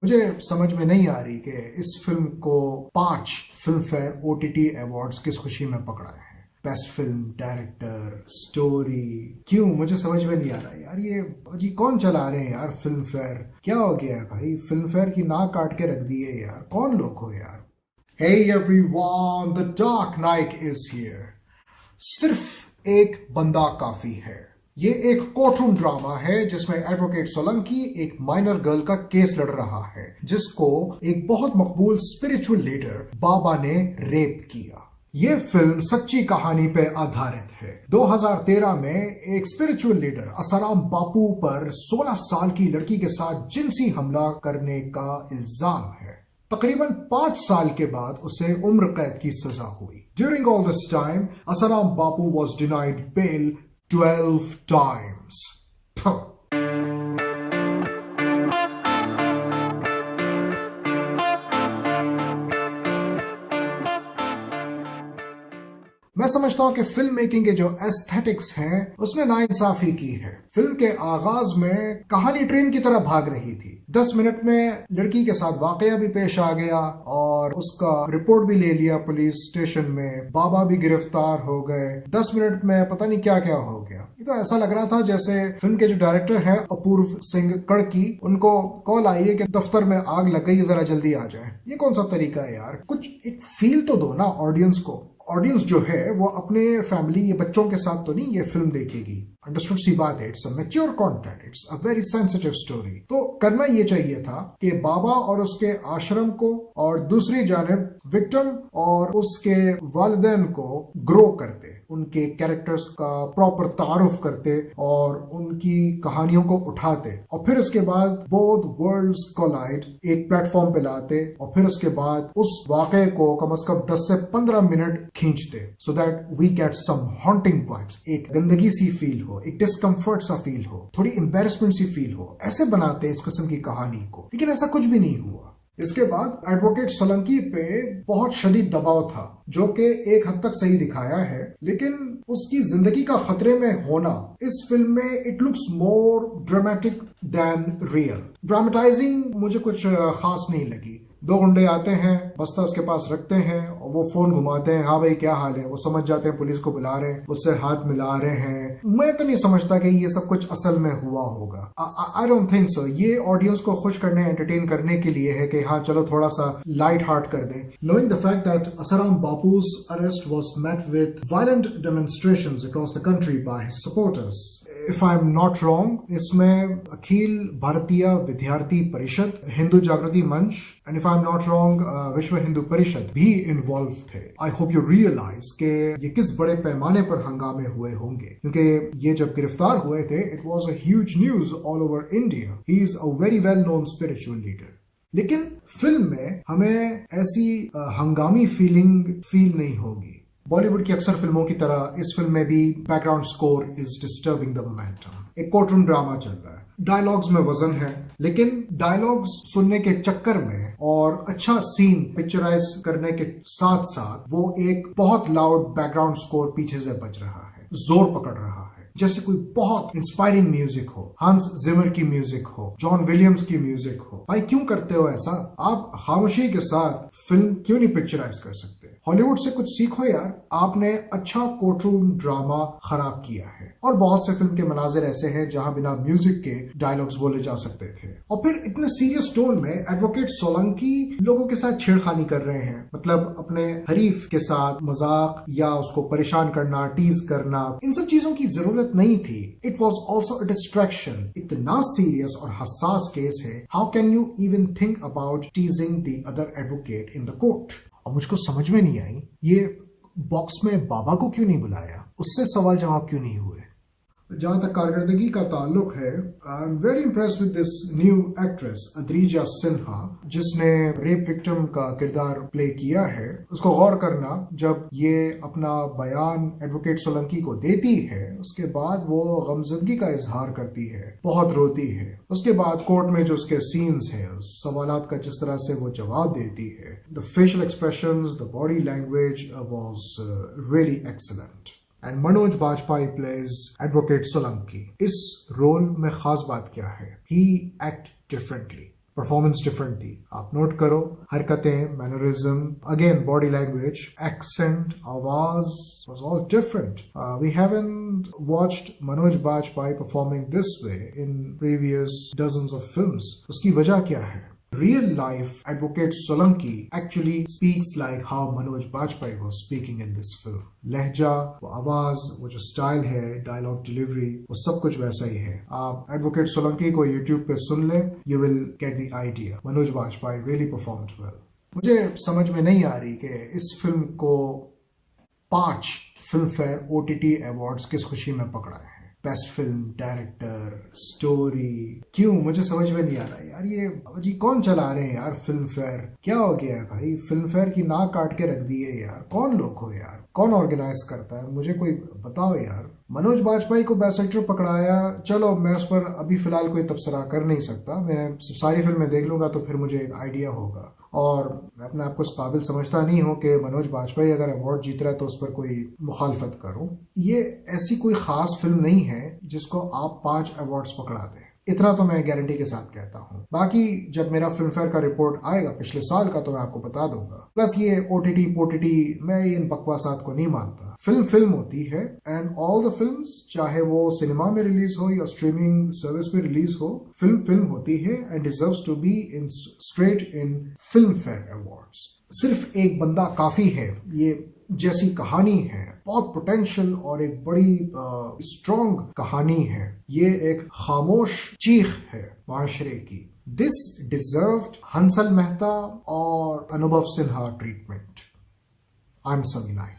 मुझे समझ में नहीं आ रही कि इस फिल्म को 5 फिल्म फेयर ओटीटी अवार्ड्स किस खुशी में पकड़ा है। बेस्ट फिल्म, डायरेक्टर, स्टोरी, क्यों मुझे समझ में नहीं आ रहा यार। ये अजी कौन चला रहे हैं यार फिल्म फेयर? क्या हो गया है भाई? फिल्म फेयर की नाक काट के रख दी है यार। कौन लोग हो यार? Hey everyone, the Dark Knight is here. सिर्फ एक बंदा काफी है। ये एक कोर्टरूम ड्रामा है जिसमें एडवोकेट सोलंकी एक माइनर गर्ल का केस लड़ रहा है जिसको एक बहुत मकबूल स्पिरिचुअल लीडर बाबा ने रेप किया। ये फिल्म सच्ची कहानी पे आधारित है। 2013 में एक स्पिरिचुअल लीडर आसाराम बापू पर 16 साल की लड़की के साथ जिनसी हमला करने का इल्जाम है। तकरीबन 5 साल के बाद उसे उम्र कैद की सजा हुई। During all this time, Asaram Bapu was denied bail 12 times. मैं समझता हूं कि फिल्म मेकिंग के जो एस्थेटिक्स हैं उसने नाइंसाफी की है। फिल्म के आगाज में कहानी ट्रेन की तरह भाग रही थी। 10 मिनट में लड़की के साथ वाकया भी पेश आ गया और उसका रिपोर्ट भी ले लिया पुलिस स्टेशन में। बाबा भी गिरफ्तार हो गए। 10 मिनट में पता नहीं क्या क्या हो गया। ये तो ऐसा लग रहा था जैसे फिल्म के जो डायरेक्टर हैं अपूर्व सिंह कड़की, उनको कॉल आई है कि दफ्तर में आग लग गई, जरा जल्दी आ जाए। ये कौन सा तरीका है यार? कुछ एक फील तो दो ना ऑडियंस को। ऑडियंस जो है वो अपने फैमिली, ये बच्चों के साथ तो नहीं ये फिल्म देखेगी। अंडरस्टूड सी बात है, it's a mature content, it's a very sensitive story. तो करना ये चाहिए था कि बाबा और उसके आश्रम को और दूसरी जानिब विक्टिम और उसके वालिदैन को ग्रो करते, उनके कैरेक्टर्स का प्रॉपर तारुफ करते और उनकी कहानियों को उठाते और फिर उसके बाद बोथ वर्ल्ड्स कोलाइड एक प्लेटफॉर्म पे लाते और फिर उसके बाद उस वाक़े को कम से कम 10 से 15 मिनट खींचते so that we get some haunting vibes. एक गंदगी सी फील हो, एक डिस्कम्फर्ट सा फील हो, थोड़ी एम्बेरसमेंट सी फील हो। ऐसे बनाते इस किस्म की कहानी को, लेकिन ऐसा कुछ भी नहीं हुआ। इसके बाद एडवोकेट सोलंकी पे बहुत शदीद दबाव था जो कि एक हद तक सही दिखाया है, लेकिन उसकी जिंदगी का खतरे में होना इस फिल्म में it looks more dramatic than real. Dramatising मुझे कुछ खास नहीं लगी। 2 गुंडे आते हैं, बस्ता उसके पास रखते हैं और वो फोन घुमाते हैं, हाँ भाई क्या हाल है। वो समझ जाते हैं पुलिस को बुला रहे हैं, उससे हाथ मिला रहे हैं। मैं तो नहीं समझता कि ये सब कुछ असल में हुआ होगा। I don't think so. ये ऑडियंस को खुश करने, एंटरटेन करने के लिए है कि हाँ चलो थोड़ा सा लाइट हार्ट कर दें। Knowing the fact that Asaram Bapu's arrest was met with violent demonstrations across the country by his supporters. If I'm not wrong, इसमें अखिल भारतीय विद्यार्थी परिषद, हिंदू जागृति मंच and if I am not wrong विश्व हिंदू परिषद भी इन्वॉल्व थे। आई होप यू रियलाइज के ये किस बड़े पैमाने पर हंगामे हुए होंगे, क्योंकि ये जब गिरफ्तार हुए थे it was a huge news all over India. He is a very well known spiritual leader. लेकिन फिल्म में हमें ऐसी हंगामी फील नहीं होगी। बॉलीवुड की अक्सर फिल्मों की तरह इस फिल्म में भी background score is disturbing the momentum. एक कोर्टरूम ड्रामा चल रहा है, डायलॉग्स में वजन है, लेकिन डायलॉग्स सुनने के चक्कर में और अच्छा सीन पिक्चराइज करने के साथ साथ वो एक बहुत लाउड बैकग्राउंड स्कोर पीछे से बज रहा है, जोर पकड़ रहा है, जैसे कोई बहुत इंस्पायरिंग म्यूजिक हो, हंस जिमर की म्यूजिक हो, जॉन विलियम्स की म्यूजिक हो। भाई क्यों करते हो ऐसा? आप खामोशी के साथ फिल्म क्यों नहीं पिक्चराइज कर सकते? हॉलीवुड से कुछ सीखो यार। आपने अच्छा कोर्टरूम ड्रामा खराब किया है और बहुत से फिल्म के मनाजिर ऐसे हैं जहां बिना म्यूजिक के डायलॉग्स बोले जा सकते थे। और फिर इतने सीरियस टोन में एडवोकेट सोलंकी लोगों के साथ छेड़खानी कर रहे हैं, मतलब अपने हरीफ के साथ मजाक या उसको परेशान करना, टीज करना। इन सब चीजों की जरूरत नहीं थी। It was also a distraction. इतना सीरियस और हसास केस है, how can you even think about टीजिंग the other advocate in the court? और मुझको समझ में नहीं आई ये बॉक्स में बाबा को क्यों नहीं बुलाया, उससे सवाल जवाब क्यों नहीं हुए। जहां तक कारकर्दगी का ताल्लुक है, I am very impressed with this new actress Adrija Sinha, जिसने रेप विक्टिम का किरदार प्ले किया है। उसको गौर करना, जब ये अपना बयान एडवोकेट सोलंकी को देती है उसके बाद वो गमजदगी का इजहार करती है, बहुत रोती है। उसके बाद कोर्ट में जो उसके सीन्स हैं, सवालात का जिस तरह से वो जवाब देती है, the facial expressions, the body language was really excellent. And Manoj Bajpayee plays advocate Solanki. इस रोल में खास बात क्या है? He act differently. Performance different थी। आप नोट करो, हरकतें, mannerism, again body language, accent, आवाज was all different. We haven't watched Manoj Bajpayee performing this way in previous dozens of films. उसकी वजह क्या है? Real life advocate Solanki actually speaks like how Manoj Bajpayee was speaking in this film. लहजा, वो आवाज, वो जो style है, डायलॉग डिलीवरी, वो सब कुछ वैसा ही है। आप एडवोकेट सोलंकी को YouTube पे सुन लें, you will get the idea. Manoj Bajpayee really performed well. मुझे समझ में नहीं आ रही कि इस फिल्म को 5 फिल्म फेयर OTT अवार्ड्स किस खुशी में पकड़ा है। बेस्ट फिल्म, डायरेक्टर, स्टोरी, क्यों मुझे समझ में नहीं आ रहा यार। ये जी कौन चला रहे हैं यार फिल्म फेयर? क्या हो गया है भाई? फिल्म फेयर की नाक काट के रख दी है यार। कौन लोग हो यार? कौन ऑर्गेनाइज करता है? मुझे कोई बताओ यार। मनोज बाजपेयी को बेस्ट एक्टर पकड़ाया, चलो मैं उस पर अभी फिलहाल कोई तबसरा कर नहीं सकता। मैं सारी फिल्में देख लूंगा तो फिर मुझे एक आइडिया होगा। और मैं अपने आप को इस काबिल समझता नहीं हूं कि मनोज बाजपेयी अगर अवार्ड जीत रहा है तो उस पर कोई मुखालफत करूं। ये ऐसी कोई खास फिल्म नहीं है जिसको आप 5 अवार्ड्स पकड़ा दें, इतना तो मैं गारंटी के साथ कहता हूं। बाकी जब मेरा फिल्म फेयर का रिपोर्ट आएगा पिछले साल का तो मैं आपको बता दूंगा। प्लस ये OTT पोटीटी, मैं इन बकवासात को नहीं मानता। फिल्म होती है एंड ऑल द फिल्म्स, चाहे वो सिनेमा में रिलीज हो या स्ट्रीमिंग सर्विस पे रिलीज हो, फिल्म होती है and deserves to be in straight in Filmfare awards. सिर्फ एक बंदा काफी है ये जैसी कहानी है, बहुत पोटेंशियल और एक बड़ी स्ट्रॉन्ग कहानी है। ये एक खामोश चीख है माशरे की। दिस डिजर्व्ड हंसल मेहता और Anubhav Sinha treatment. I am समीनाई।